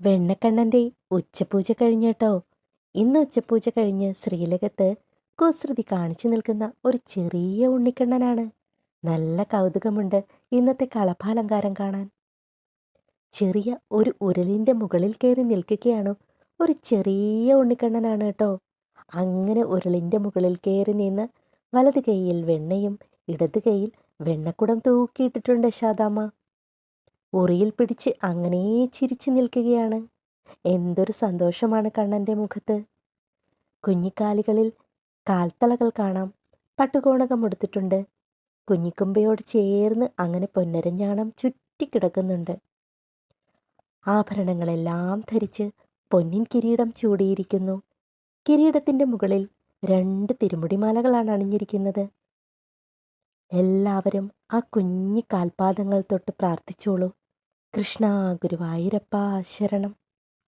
വെണ്ണക്കണ്ണന്റെ ഉച്ചപൂജ കഴിഞ്ഞേട്ടോ. ഇന്ന് ഉച്ചപൂജ കഴിഞ്ഞ് ശ്രീലകത്ത് കുസൃതി കാണിച്ചു നിൽക്കുന്ന ഒരു ചെറിയ ഉണ്ണിക്കണ്ണനാണ്. നല്ല കൗതുകമുണ്ട് ഇന്നത്തെ കളഭാലങ്കാരം കാണാൻ. ചെറിയ ഒരു ഉരലിന്റെ മുകളിൽ കയറി നിൽക്കുകയാണ് ഒരു ചെറിയ ഉണ്ണിക്കണ്ണനാണ് കേട്ടോ. അങ്ങനെ ഉരുളിന്റെ മുകളിൽ കയറി നിന്ന് വലത് കൈയിൽ വെണ്ണയും ഇടത് കൈയിൽ വെണ്ണക്കുടം തൂക്കിയിട്ടിട്ടുണ്ട് ശാദാമ്മ. ഉറിയിൽ പിടിച്ച് അങ്ങനെ ചിരിച്ചു നിൽക്കുകയാണ്. എന്തൊരു സന്തോഷമാണ് കണ്ണന്റെ മുഖത്ത്. കുഞ്ഞിക്കാലുകളിൽ കാൽത്തളകൾ കാണാം. പട്ടുകോണകം ഉടുത്തിട്ടുണ്ട്. കുഞ്ഞിക്കുമ്പയോട് ചേർന്ന് അങ്ങനെ പൊന്നരഞ്ഞാണം ചുറ്റിക്കിടക്കുന്നുണ്ട്. ആഭരണങ്ങളെല്ലാം ധരിച്ച് പൊന്നിൻ കിരീടം ചൂടിയിരിക്കുന്നു. കിരീടത്തിന്റെ മുകളിൽ 2 തിരുമുടിമാലകളാണ് അണിഞ്ഞിരിക്കുന്നത്. എല്ലാവരും ആ കുഞ്ഞി കാൽപാദങ്ങൾ തൊട്ട് പ്രാർത്ഥിച്ചോളൂ. കൃഷ്ണ ഗുരുവായൂരപ്പ ശരണം.